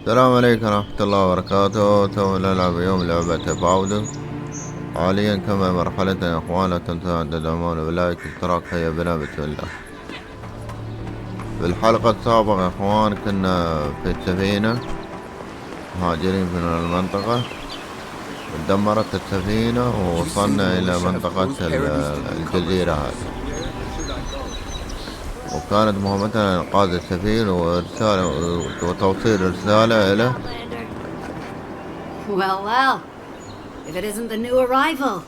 السلام عليكم ورحمة الله وبركاته. تو نلعب اليوم لعبة أفاود. حاليا كما مرحلة يا أخوان، لا تنسوا أن تدعمونا باللايك والاشتراك. هيا بنا بسم الله. في الحلقة السابقة يا أخوان كنا في السفينة مهاجرين من المنطقة، دمرت السفينة ووصلنا إلى منطقة الجزيرة هذه، وكانت مهمتنا إنقاذ السفينة وتوصيل رسالة إلى Well, if it isn't the new arrival,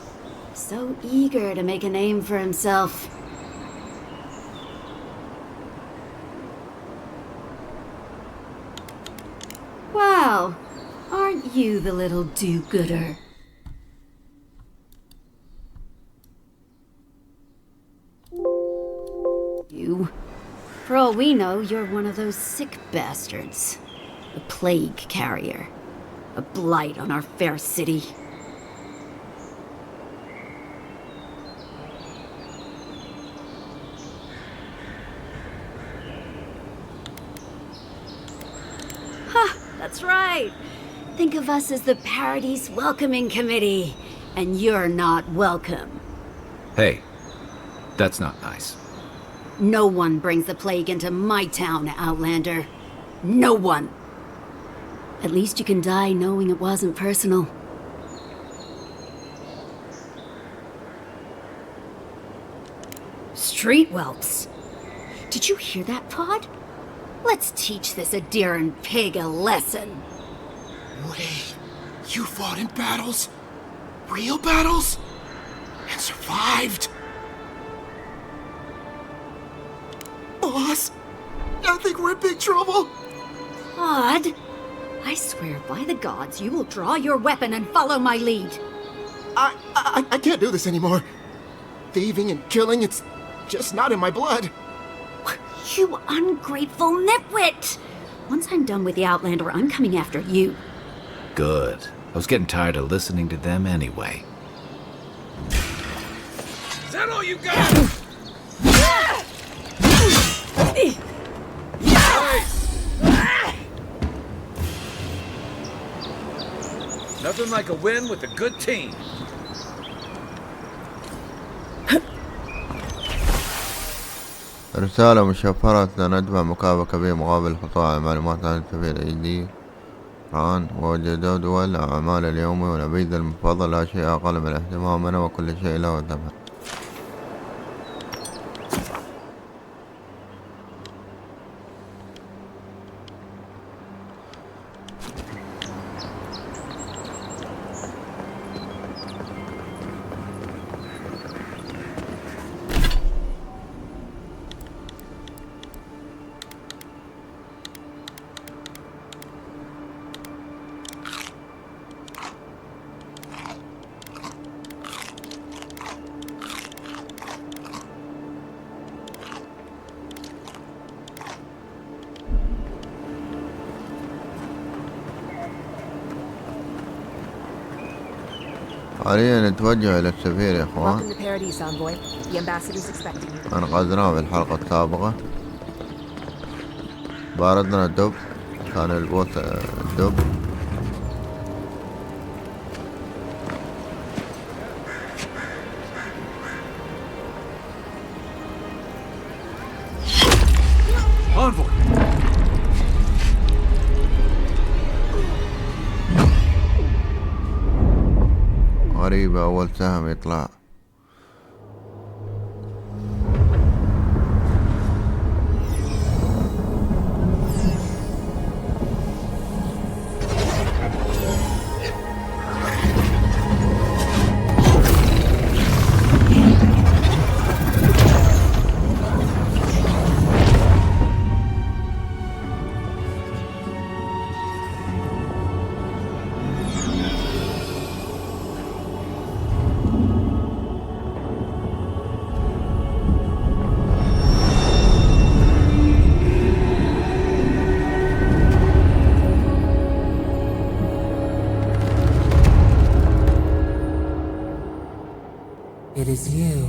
so eager to make a name for himself. Wow, aren't you the little do-gooder? For all we know, you're one of those sick bastards. A plague carrier. A blight on our fair city. Ha! That's right! Think of us as the Paradise Welcoming Committee, and you're not welcome. Hey, that's not nice. No one brings the plague into my town, Outlander. No one. At least you can die knowing it wasn't personal. Street whelps. Did you hear that, Pod? Let's teach this Adiran pig a lesson. Wait, you fought in battles? Real battles? And survived? Boss, I think we're in big trouble. Pod, I swear by the gods you will draw your weapon and follow my lead. I can't do this anymore. Thieving and killing, it's just not in my blood. You ungrateful nitwit! Once I'm done with the Outlander, I'm coming after you. Good. I was getting tired of listening to them anyway. Is that all you got? Nothing like a win with a good team. رسالة مشفرة سندفع مكافأة كبيرة مقابل الحصول على معلومات عن السفير الإيدي ران وجدوا دول أعمال اليومي ونبيذ المفضل. لا شيء أقل من اهتمامنا وكل شيء له ثمن. حاليا نتوجه إلى السفير يا إخوان. أنقذناه في الحلقة السابقة. باردنا الدب، كان البوس الدب. غريبة أول سهم يطلع. It is you.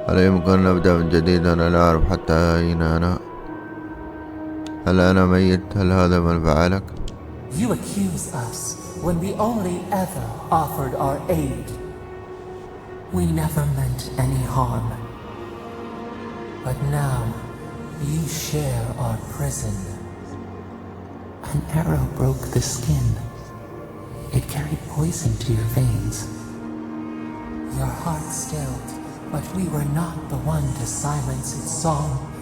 هل يمكن نبدأ من جديد؟ أنا لا أعرف حتى أين أنا. هل أنا ميت؟ هل هذا من فعلك؟ You accuse us when we only ever offered our aid. We never meant any harm. But now, you share our prison. An arrow broke the skin. It carried poison to your veins. Your heart stilled, but we were not the one to silence its song.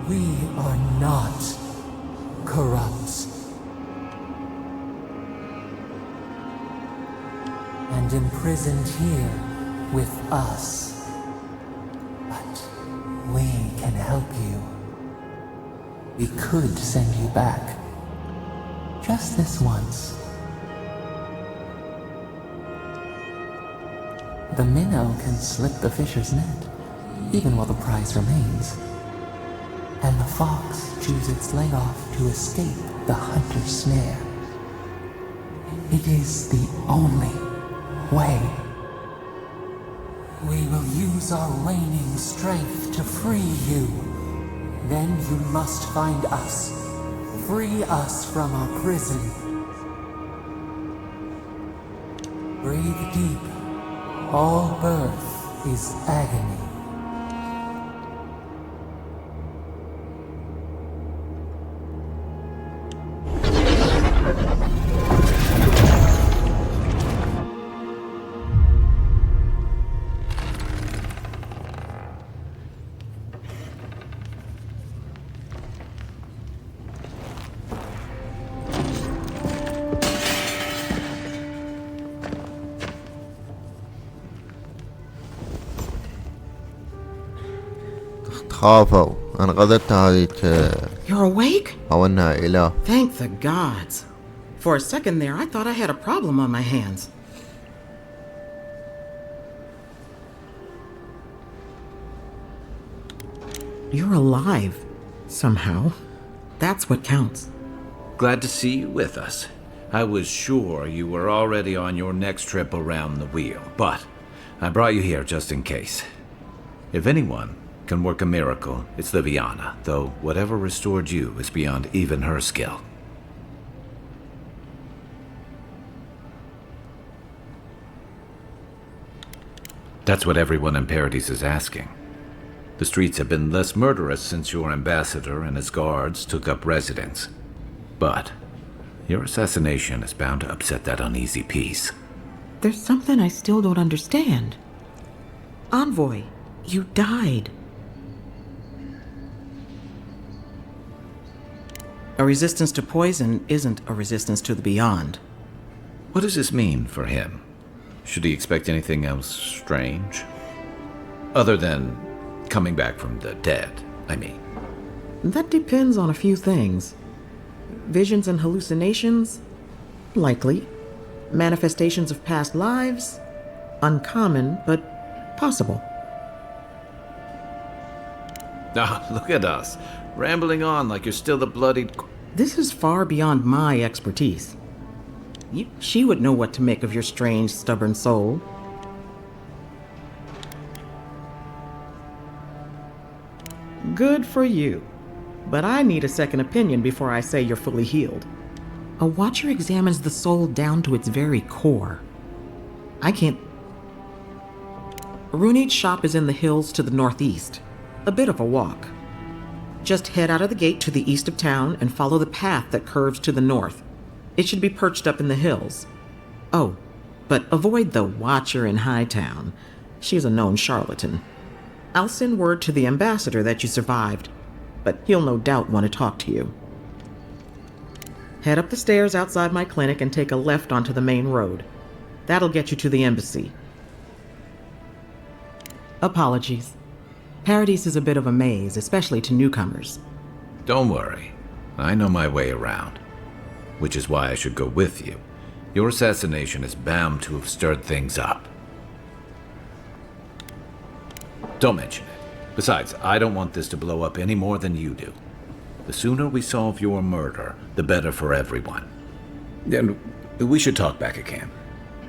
We are not corrupt. And imprisoned here with us. But we can help you. We could send you back. Just this once. The minnow can slip the fisher's net, even while the prize remains. And the fox chews its leg off to escape the hunter's snare. It is the only way. We will use our waning strength to free you. Then you must find us. Free us from our prison. Breathe deep. All birth is agony. خافوا أنقذتها هذه You're awake? أو أنها إله. Thank the gods. For a second there, I thought I had a problem on my hands. You're alive. Somehow. That's what counts. Glad to see you with us. I was sure you were already on your next trip around the wheel, but I brought you here just in case. If anyone can work a miracle, it's Liviana, though whatever restored you is beyond even her skill. That's what everyone in Paradise is asking. The streets have been less murderous since your ambassador and his guards took up residence. But your assassination is bound to upset that uneasy peace. There's something I still don't understand. Envoy, you died. A resistance to poison isn't a resistance to the beyond. What does this mean for him? Should he expect anything else strange? Other than coming back from the dead, I mean. That depends on a few things. Visions and hallucinations? Likely. Manifestations of past lives? Uncommon, but possible. Ah, look at us, rambling on like you're still the bloodied... This is far beyond my expertise. She would know what to make of your strange, stubborn soul. Good for you. But I need a second opinion before I say you're fully healed. A watcher examines the soul down to its very core. I can't... Runit's shop is in the hills to the northeast. A bit of a walk. Just head out of the gate to the east of town and follow the path that curves to the north. It should be perched up in the hills. Oh, but avoid the watcher in Hightown. She's a known charlatan. I'll send word to the ambassador that you survived, but he'll no doubt want to talk to you. Head up the stairs outside my clinic and take a left onto the main road. That'll get you to the embassy. Apologies. Paradise is a bit of a maze, especially to newcomers. Don't worry. I know my way around. Which is why I should go with you. Your assassination is bound to have stirred things up. Don't mention it. Besides, I don't want this to blow up any more than you do. The sooner we solve your murder, the better for everyone. And we should talk back again.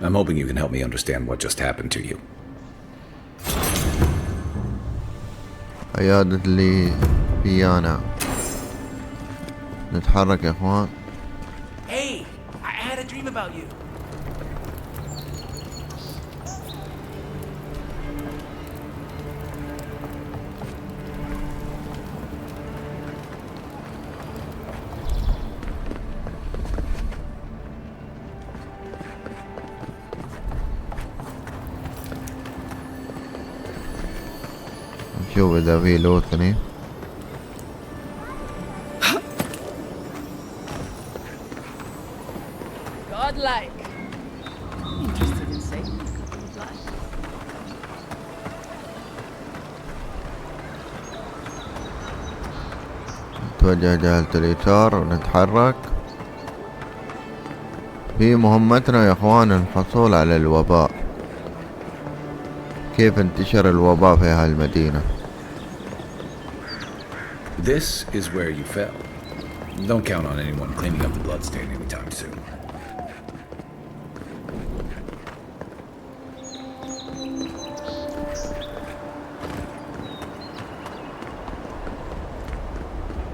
I'm hoping you can help me understand what just happened to you. عيادة لفيانا. نتحرك يا اخوان. Hey, I had a dream about you. نشوف اذا في لوت ثاني. Godlike. Interested in Satan? نتوجه جهة اليسار ونتحرك. في مهمتنا يا اخوان الحصول على الوباء. كيف انتشر الوباء في هالمدينة. This is where you fell. Don't count on anyone cleaning up the bloodstain anytime soon.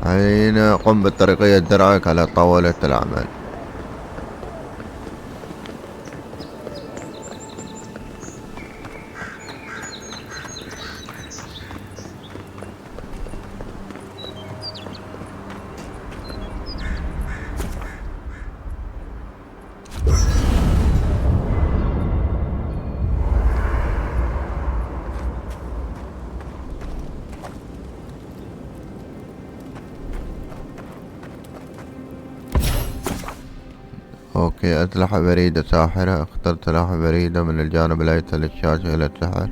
هنا قم بطريقية درعك على طاولة الأعمال. اوكي، اسلحة بريدة ساحرة. اخترت سلاح بريدة من الجانب الايسر للشاشة الى السحر.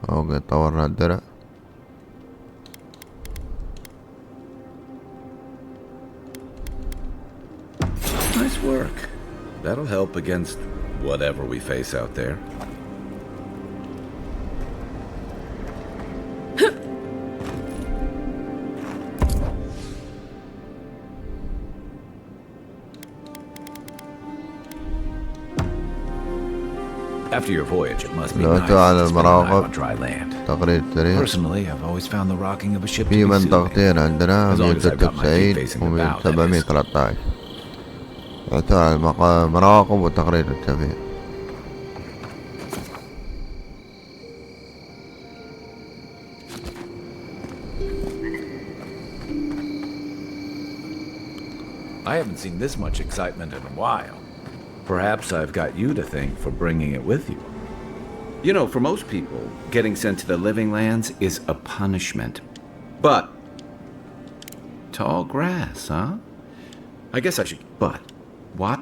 اوكي، طورنا الدرع. Nice work. That'll help against whatever we face out there. After your voyage, it must be لو nice على to spend a night المراقب. on dry land. تقرير سريع. Personally, I've always found the rocking of a ship to في be منطقتين soothing. عندنا As long as I've got my feet 196 facing the و bow, that is. 713. اعتمد على المراقب وتقرير السفير. I haven't seen this much excitement in a while. Perhaps I've got you to thank for bringing it with you. You know, for most people, getting sent to the living lands is a punishment. But tall grass, huh? I guess I should. But what?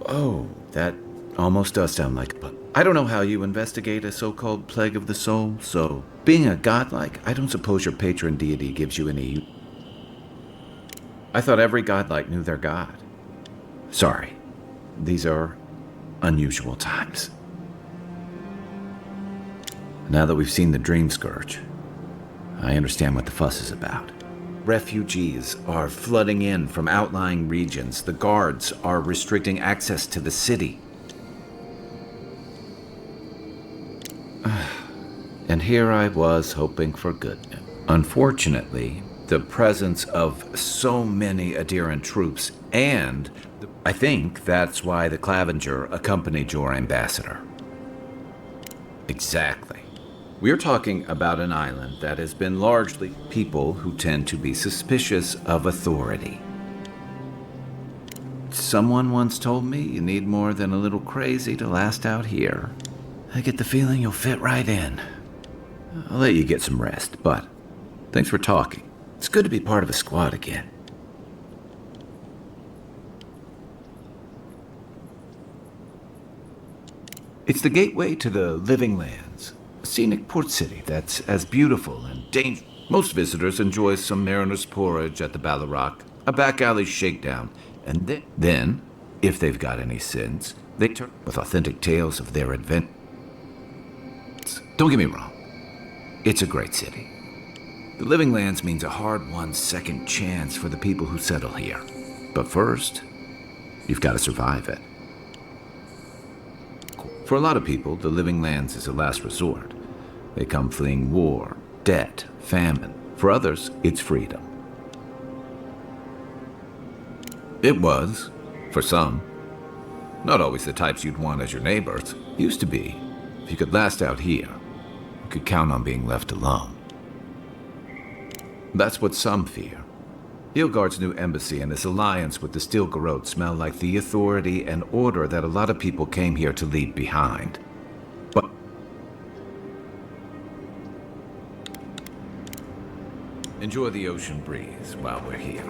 Oh, that almost does sound like a pun. I don't know how you investigate a so-called plague of the soul, so being a godlike, I don't suppose your patron deity gives you any. I thought every godlike knew their god. Sorry, these are unusual times. Now that we've seen the Dream Scourge, I understand what the fuss is about. Refugees are flooding in from outlying regions. The guards are restricting access to the city. And here I was hoping for goodness. Unfortunately, the presence of so many adherent troops, and I think that's why the Clavenger accompanied your ambassador. Exactly. We're talking about an island that has been largely people who tend to be suspicious of authority. Someone once told me you need more than a little crazy to last out here. I get the feeling you'll fit right in. I'll let you get some rest, but thanks for talking. It's good to be part of a squad again. It's the gateway to the Living Lands, a scenic port city that's as beautiful and dangerous. Most visitors enjoy some mariner's porridge at the Ballarock, A back alley shakedown. And then, if they've got any sins, they turn with authentic tales of their adventures. Don't get me wrong. It's a great city. The Living Lands means a hard-won second chance for the people who settle here. But first, you've got to survive it. For a lot of people, the Living Lands is a last resort. They come fleeing war, debt, famine. For others, it's freedom. It was, for some. Not always the types you'd want as your neighbors. Used to be. If you could last out here, you could count on being left alone. That's what some fear. Hilgard's new embassy and his alliance with the Stilgarode smell like the authority and order that a lot of people came here to leave behind. But enjoy the ocean breeze while we're here.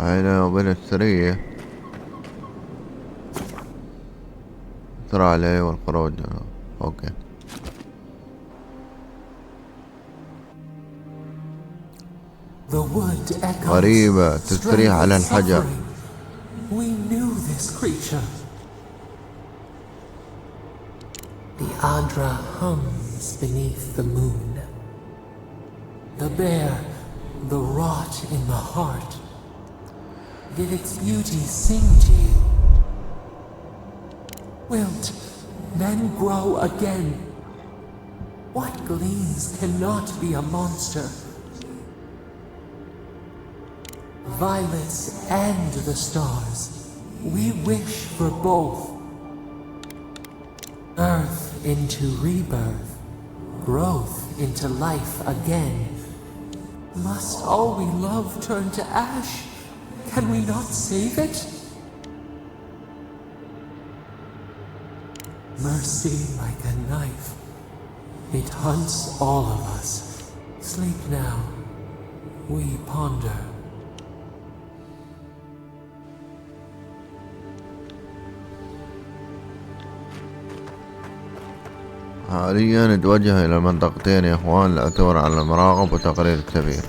عينه وبين السرية ترى عليه والخروج. اوكي. غريبة تستريح على الحجر. We knew this creature. The Adra hums beneath the moon. The bear, the rot in the heart. Did its beauty sing to you? Wilt, then grow again. What gleams cannot be a monster? Violets and the stars, we wish for both. Earth into rebirth, growth into life again. Must all we love turn to ash? Can we not save it? Mercy like a knife. It hunts all of us. Sleep now. We ponder. حاليا نتوجه إلى منطقتين يا إخوان لأثور على المراقب وتقرير كبير.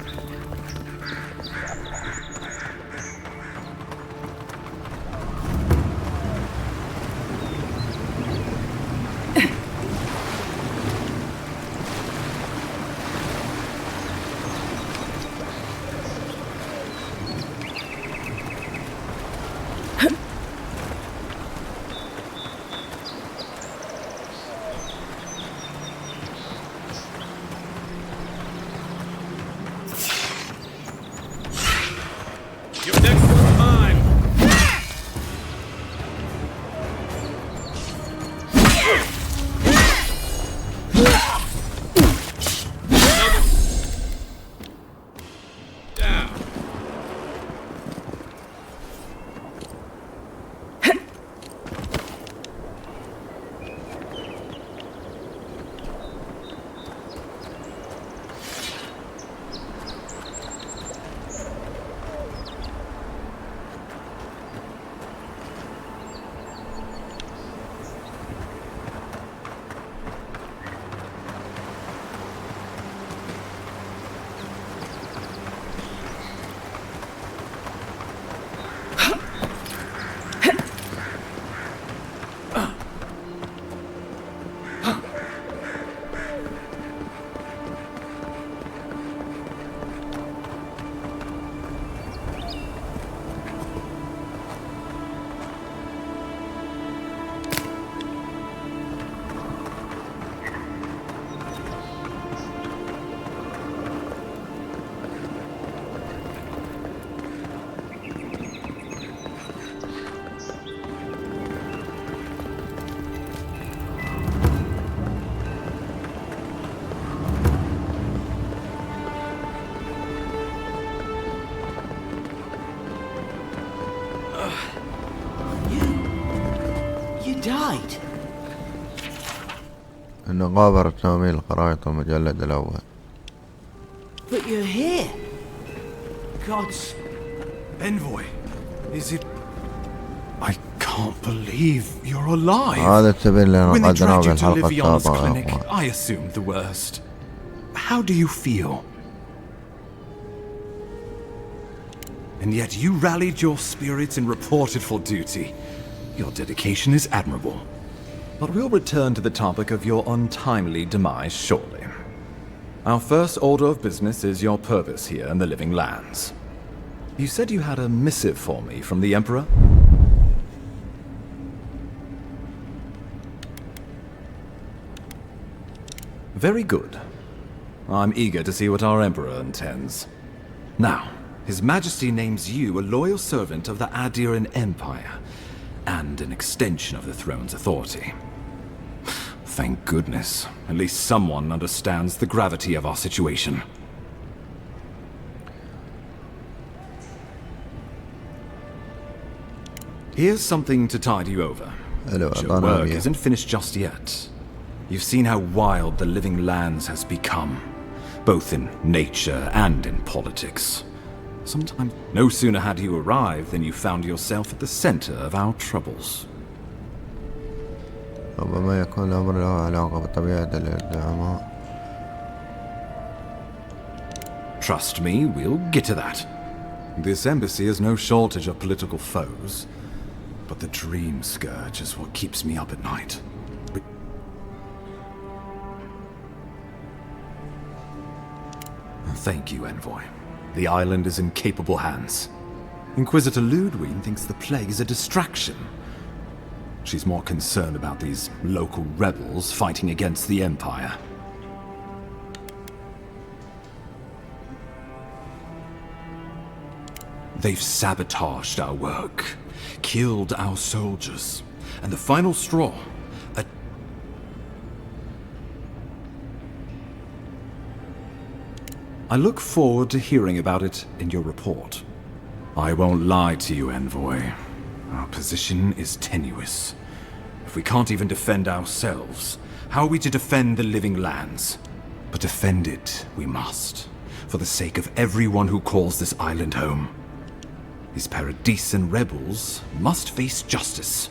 right. إنه غابر تناويل الخرائط المجلد الأول. But you're here. Gods. Envoy, is it... I can't believe you're alive. هذا السبيل اللي When they قدرناه dragged you to بالحلقة Livion's السابقة يا clinic, أخوان. I assumed the worst. How do you feel? And yet you rallied your spirits and reported for duty. Your dedication is admirable. But we'll return to the topic of your untimely demise shortly. Our first order of business is your purpose here in the Living Lands. You said you had a missive for me from the Emperor? Very good. I'm eager to see what our Emperor intends. Now, His Majesty names you a loyal servant of the Adiran Empire, and an extension of the throne's authority. Thank goodness, at least someone understands the gravity of our situation. Here's something to tide you over. Your work isn't finished just yet. You've seen how wild the Living Lands has become, both in nature and in politics. Sometimes no sooner had you arrived than you found yourself at the center of our troubles. ربما يكون الأمر له علاقة بطبيعة الادعاء. Trust me, we'll get to that. This embassy has no shortage of political foes, but the dream scourge is what keeps me up at night. Thank you, Envoy. The island is in capable hands. Inquisitor Ludwig thinks the plague is a distraction. She's more concerned about these local rebels fighting against the Empire. They've sabotaged our work, killed our soldiers, and the final straw, I look forward to hearing about it in your report. I won't lie to you, Envoy. Our position is tenuous. If we can't even defend ourselves, how are we to defend the Living Lands? But defend it we must, for the sake of everyone who calls this island home. These Paradisian rebels must face justice.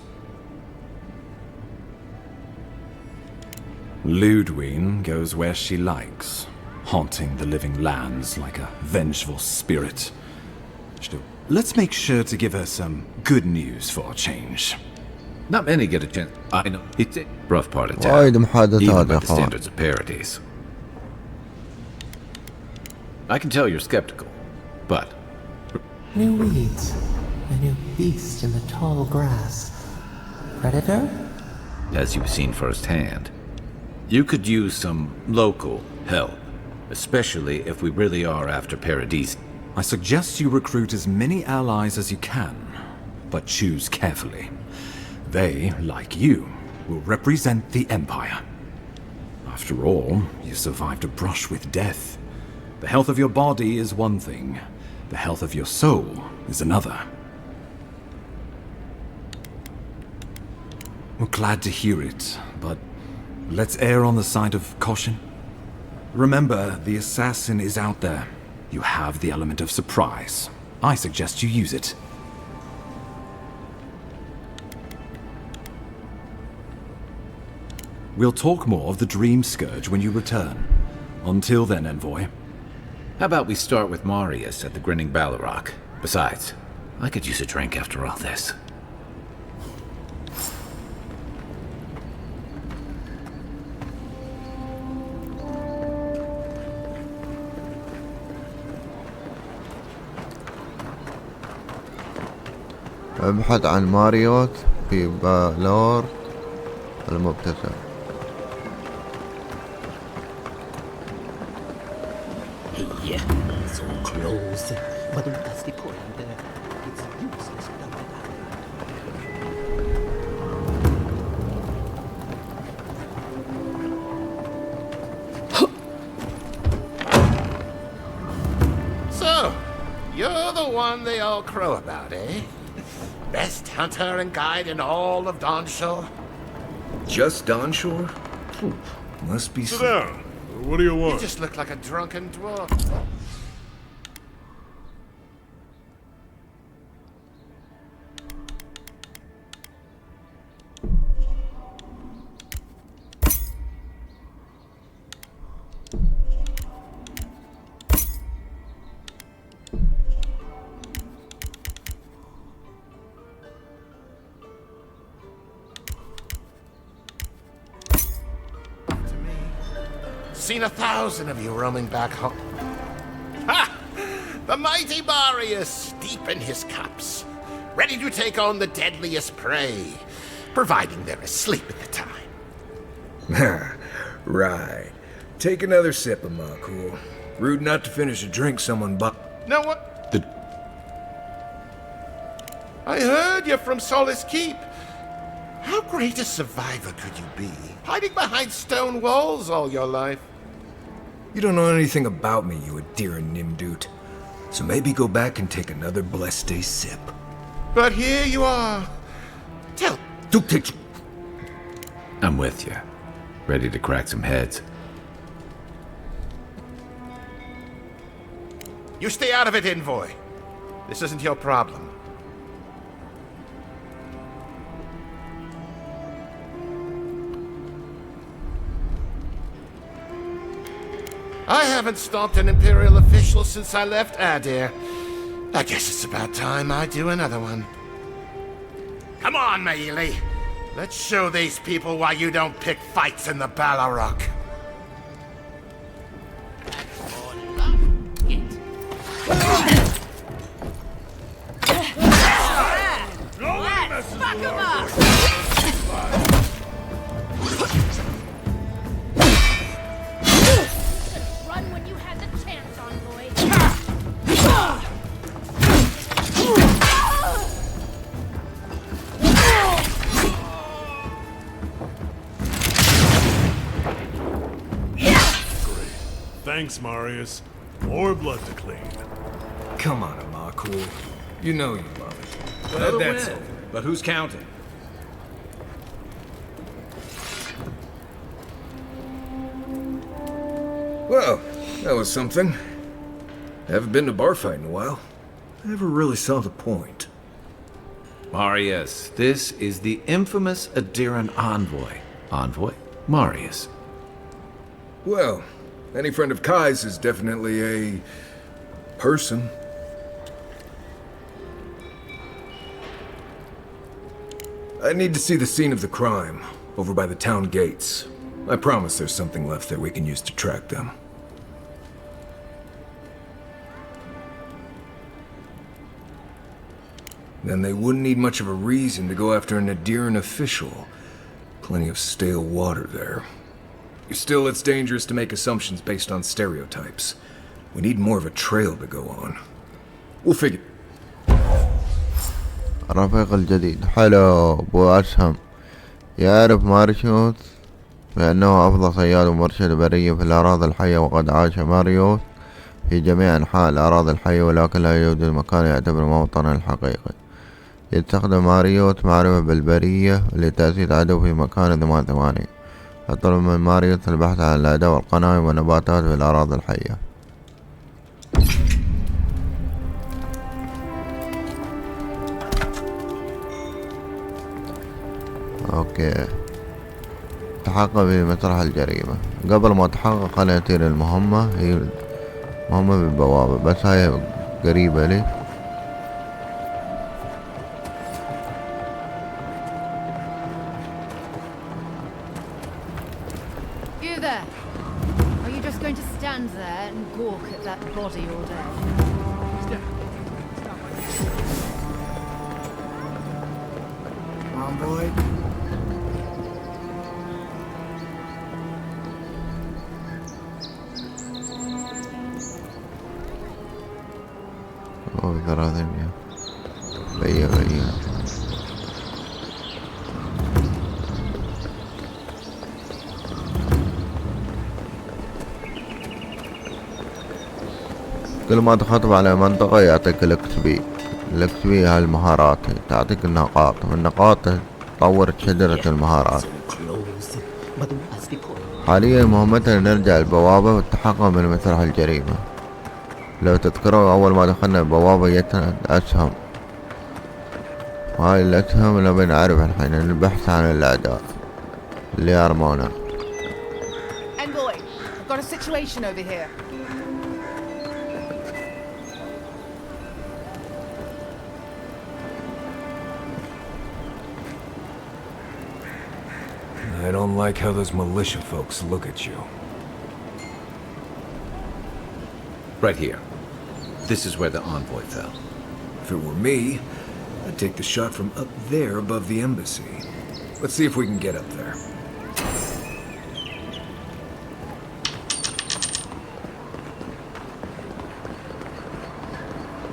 Ludwig goes where she likes, haunting the Living Lands like a vengeful spirit. Still, let's make sure to give her some good news for a change. Not many get a chance. I know. It's a rough part of town. وايد محادثات Even يا by the أخوان. standards of Paradise. I can tell you're skeptical, but New weeds. A new beast in the tall grass. Predator? as you've seen firsthand, you could use some local help, especially if we really are after Paradise. I suggest you recruit as many allies as you can, but choose carefully. They, like you, will represent the Empire. After all, you survived a brush with death. The health of your body is one thing, the health of your soul is another. We're glad to hear it, but let's err on the side of caution. Remember, the assassin is out there. You have the element of surprise. I suggest you use it. We'll talk more of the Dream Scourge when you return. Until then, Envoy. How about we start with Marius at the Grinning Balrog? Besides, I could use a drink after all this. ابحث عن ماريوت في بالور المبتسم. Hey, it's all closed. But that's the point. It's useless without that. So, you're the one they all crow about, eh? Best hunter and guide in all of Dawnshore? Just onshore? Must be. Sit down. What do you want? You just look like a drunken dwarf. Seen 1,000 of you roaming back home. Ha! The mighty Marius, deep in his cups, ready to take on the deadliest prey, providing they're asleep at the time. Right. Take another sip of my cool. Rude not to finish a drink someone No, what? I heard you're from Solace Keep. How great a survivor could you be, hiding behind stone walls all your life? You don't know anything about me, you Adira Nimdut. So maybe go back and take another blessed day sip. But here you are. Tell. I'm with you. Ready to crack some heads. You stay out of it, Envoy. This isn't your problem. I haven't stopped an Imperial official since I left Adir. I guess it's about time I do another one. Come on, Maili. Let's show these people why you don't pick fights in the Balrog. Fuck 'em up! Run when you had the chance, Envoy. Great. Thanks, Marius. More blood to clean. Come on, Amakul. You know you love it. Well, That's well. it. But who's counting? Well, that was something. Haven't been to bar fight in a while. Never really saw the point. Marius, this is the infamous Adiran envoy. Envoy? Marius. Well, any friend of Kai's is definitely a person. I need to see the scene of the crime, over by the town gates. I promise there's something left that we can use to track them. Then they wouldn't need much of a reason to go after an Adiran official. Plenty of stale water there. Still, it's dangerous to make assumptions based on stereotypes. We need more of a trail to go on. We'll figure... الرفيق الجديد حلو أبو أسهم يعرف ماريوس بأنه أفضل صياد ومرشد بري في الأراضي الحية، وقد عاش ماريوس في جميع أنحاء الأراضي الحية، ولكن لا يوجد مكان يعتبر موطنا الحقيقي. يستخدم ماريوس معرفة بالبرية لتأسيس عدو في مكان 88. يطلب من ماريوس البحث عن الأعداء والقنايم والنباتات في الأراضي الحية. اوكي، تحقق في مسرح الجريمة. قبل ما اتحقق خليني اطير المهمة، هي مهمة بالبوابة، بس هاي قريبة لي. You there? Are you just going to stand there and gawk at that body all day? Come on, boy. اوه 300 بيا كل ما تخاطب على منطقة يعطيك الاكس بي. هالمهارات تعطيك النقاط، والنقاط طور شجرة المهارات. So close. But what's the point? حاليا مهمتنا نرجع البوابة والتحقق من مسرح الجريمة. لو تذكروا أول ما دخلنا البوابة جتنا أسهم، وهاي الأسهم اللي بنعرف الحين البحث عن الأعداء اللي يرمونا. Envoy, I've got a situation over here. I don't like how those militia folks look at you. Right here. This is where the envoy fell. If it were me, I'd take the shot from up there above the embassy. Let's see if we can get up there.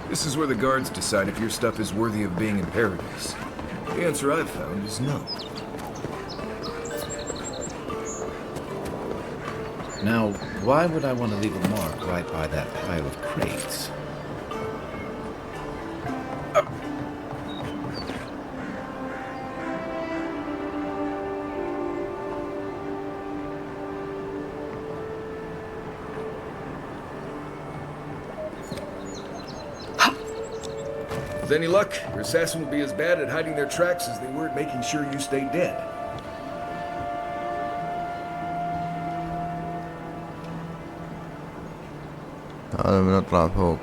This is where the guards decide if your stuff is worthy of being in paradise. The answer I've found is no. Now, why would I want to leave a mark right by that pile of crates? With any luck, your assassin will be as bad at hiding their tracks as they were at making sure you stay dead. هذا بنطلع فوق.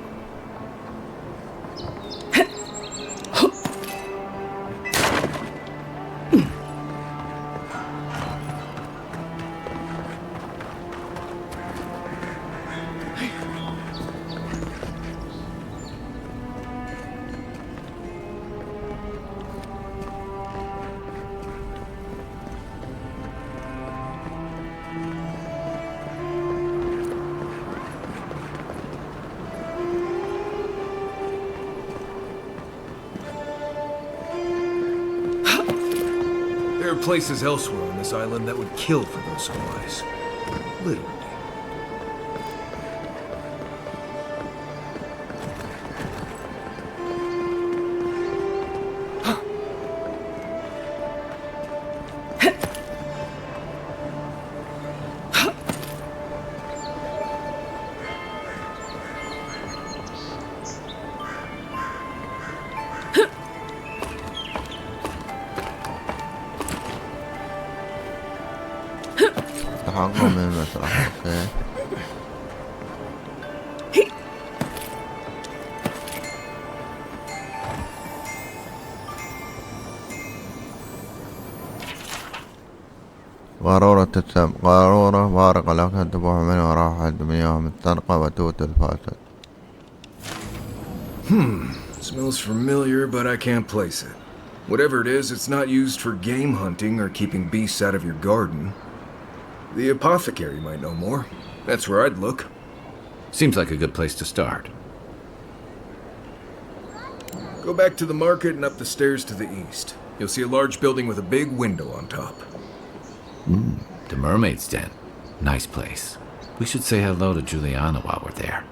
There are places elsewhere on this island that would kill for those supplies. Literally. تحقق من المسرح. اوكي. قارورة السم، قارورة بارقة لكن تبوح منها راحة مياه مستنقع وتوت الفاسد. Smells familiar, but I can't place it. Whatever it is, it's not used for game hunting or keeping beasts out of your garden. The apothecary might know more. That's where I'd look. Seems like a good place to start. Go back to the market and up the stairs to the east. You'll see a large building with a big window on top. The Mermaid's Den. Nice place. We should say hello to Juliana while we're there.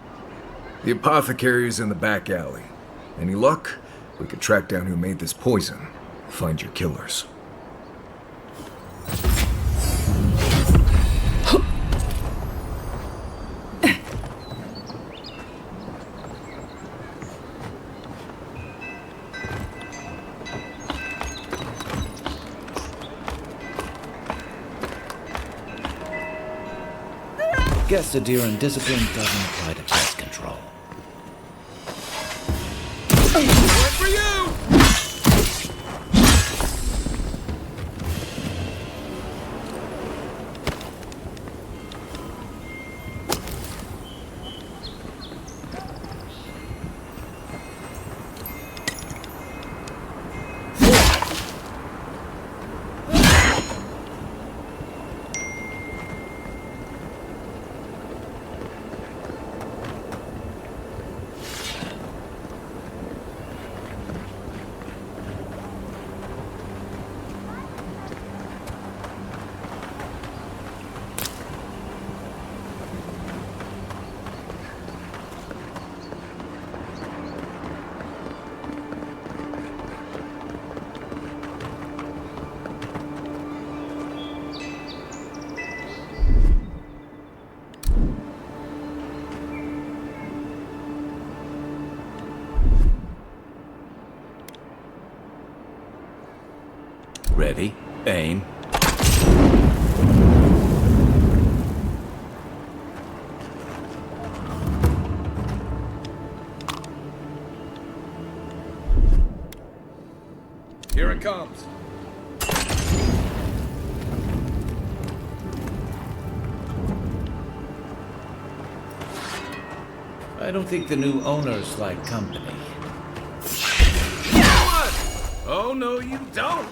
The apothecary is in the back alley. Any luck? We could track down who made this poison. Find your killers. Guess the deer and discipline doesn't apply to pest control. One for you! Ready, aim. Here it comes. I don't think the new owners like company. Oh, no, you don't!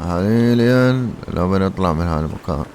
حاليا لو بنطلع من هذا المكان.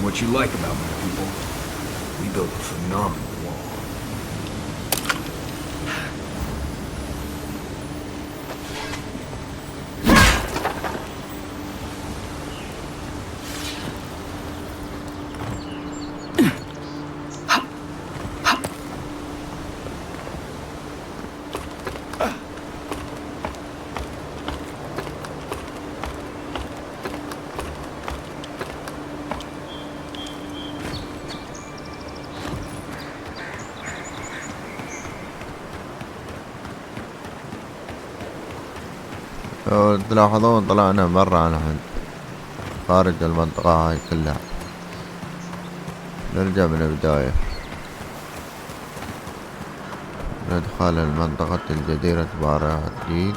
What you like about my people? We built a phenomenal wall. لو تلاحظون طلعنا مرة عن خارج المنطقة هاي كلها. نرجع من البداية ندخل المنطقة الجديرة بارها جديد.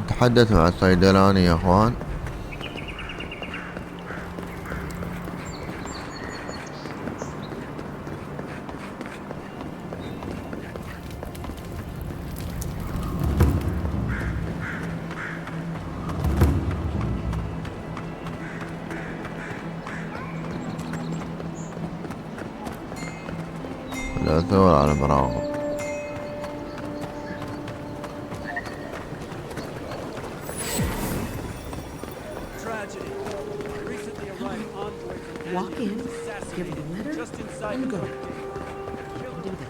نتحدث مع الصيدلاني يا اخوان. لا ثور على مراقب. Tragedy. walk in, give her the letter, and go. Do this.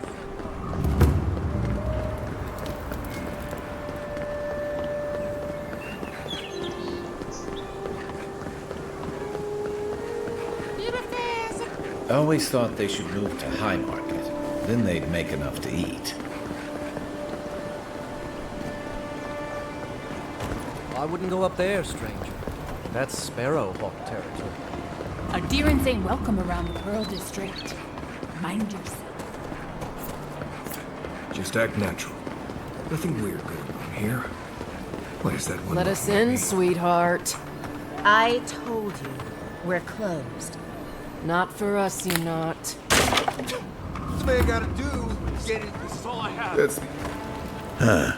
I always thought they should move to High Market. Then they'd make enough to eat. I wouldn't go up there, stranger. That's Sparrowhawk territory. Adherents ain't welcome around the Pearl District. Mind yourself. Just act natural. Nothing weird going on here. What is that one? Let us in, sweetheart. I told you, we're closed. Not for us, you not. This man gotta do is get it. This is all I have. That's the... Huh.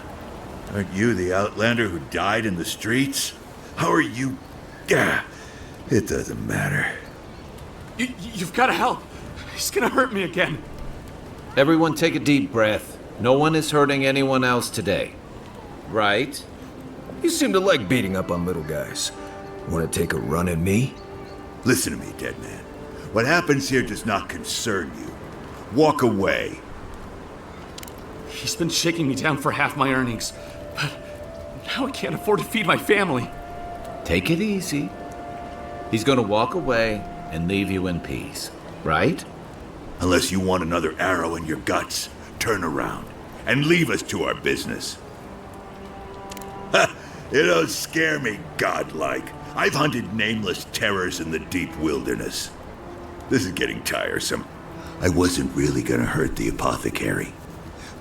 Aren't you the outlander who died in the streets? How are you... Gah, it doesn't matter. You've gotta help. He's gonna hurt me again. Everyone take a deep breath. No one is hurting anyone else today. Right? You seem to like beating up on little guys. Want to take a run at me? Listen to me, dead man. What happens here does not concern you. Walk away. He's been shaking me down for half my earnings, but now I can't afford to feed my family. Take it easy. He's gonna walk away and leave you in peace, right? Unless you want another arrow in your guts, turn around and leave us to our business. Ha! It don't scare me, godlike. I've hunted nameless terrors in the deep wilderness. This is getting tiresome. I wasn't really gonna hurt the apothecary,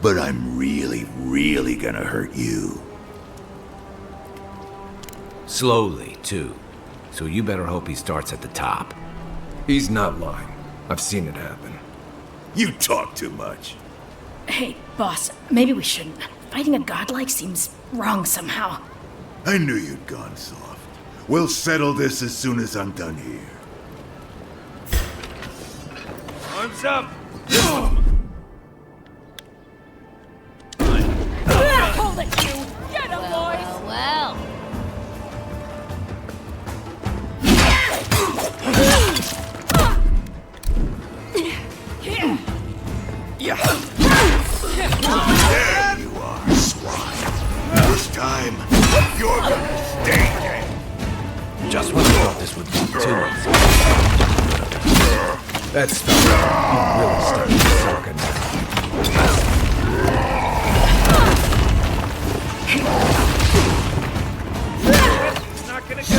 but I'm really, really gonna hurt you. Slowly, too. So you better hope he starts at the top. He's not lying. I've seen it happen. You talk too much. Hey, boss, maybe we shouldn't. Fighting a godlike seems wrong somehow. I knew you'd gone soft. We'll settle this as soon as I'm done here. Arms up! Hold it, you! Get him, boys! Well. There you are, swine. This time, you're gonna stay dead. Just when I thought this would be too easy. That's not really starting to suck now. It's not gonna go!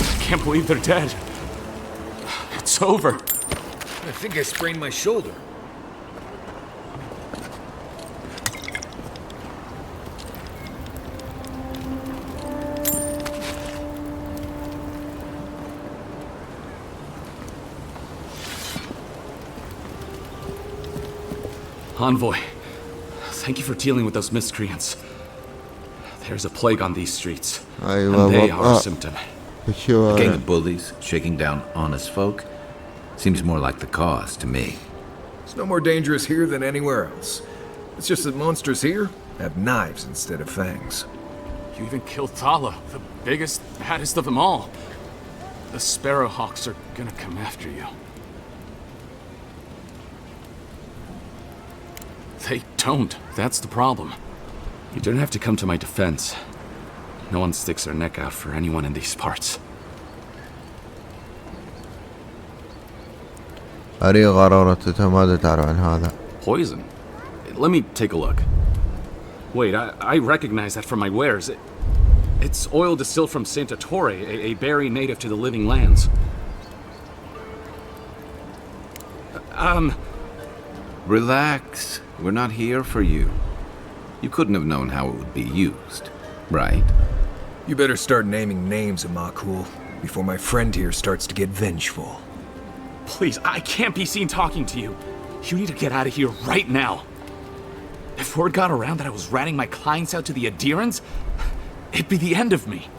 I can't believe they're dead. It's over. I think I sprained my shoulder. Envoy, thank you for dealing with those miscreants. There's a plague on these streets, and they are a symptom. A gang of bullies shaking down honest folk seems more like the cause to me. It's no more dangerous here than anywhere else. It's just that monsters here have knives instead of fangs. You even killed Thala, the biggest, baddest of them all. The Sparrowhawks are gonna come after you. They don't. That's the problem. You didn't have to come to my defense. No one sticks their neck out for anyone in these parts. أري قرارته ماذا تعرف عن هذا؟ Poison? Let me take a look. Wait, I recognize that from my wares. It's oil distilled from Santa Torre, a berry native to the living lands. Relax. We're not here for you. You couldn't have known how it would be used, right? You better start naming names, Amakul, before my friend here starts to get vengeful. Please, I can't be seen talking to you. You need to get out of here right now. If word got around that I was ratting my clients out to the adherents, it'd be the end of me.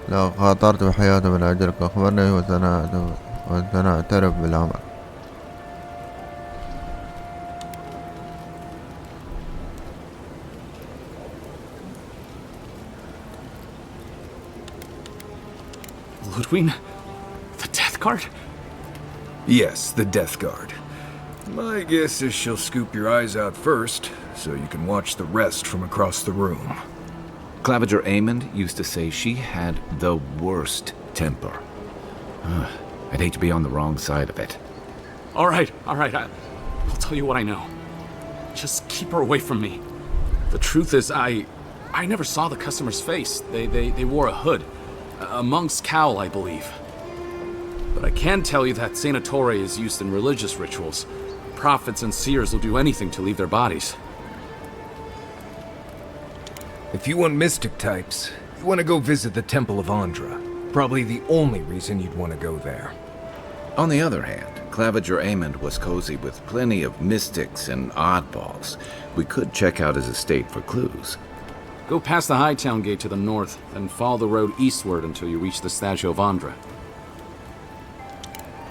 لو خاطرت بحياته من أجلك أخبرني وسنعترف بالأمر. Ludwig? The Death Guard? Yes, the Death Guard. My guess is she'll scoop your eyes out first, so you can watch the rest from across the room. Claviger Amond used to say she had the worst temper. I'd hate to be on the wrong side of it. All right. I'll tell you what I know. Just keep her away from me. The truth is, I never saw the customer's face. They wore a hood. A monk's cowl, I believe. But I can tell you that Santa Torre is used in religious rituals. Prophets and seers will do anything to leave their bodies. If you want mystic types, you want to go visit the Temple of Andra. Probably the only reason you'd want to go there. On the other hand, Claviger Amond was cozy with plenty of mystics and oddballs. We could check out his estate for clues. Go past the Hightown Gate to the north, then follow the road eastward until you reach the statue of Andra.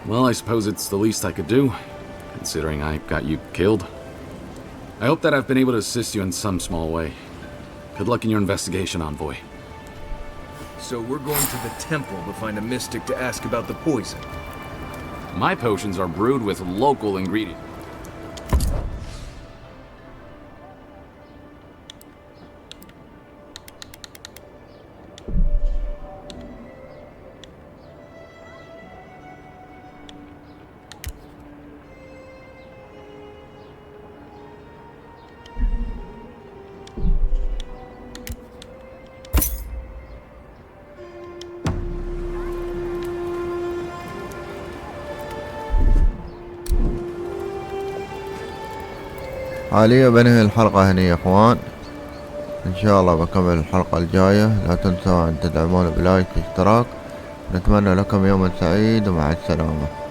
Well, I suppose it's the least I could do, considering I got you killed. I hope that I've been able to assist you in some small way. Good luck in your investigation, Envoy. So we're going to the temple to find a mystic to ask about the poison. My potions are brewed with local ingredients. حاليا بنهي الحلقة هنا يا اخوان، ان شاء الله بكمل الحلقة الجاية. لا تنسوا ان تدعمونا بلايك واشتراك. نتمنى لكم يوما سعيد ومع السلامة.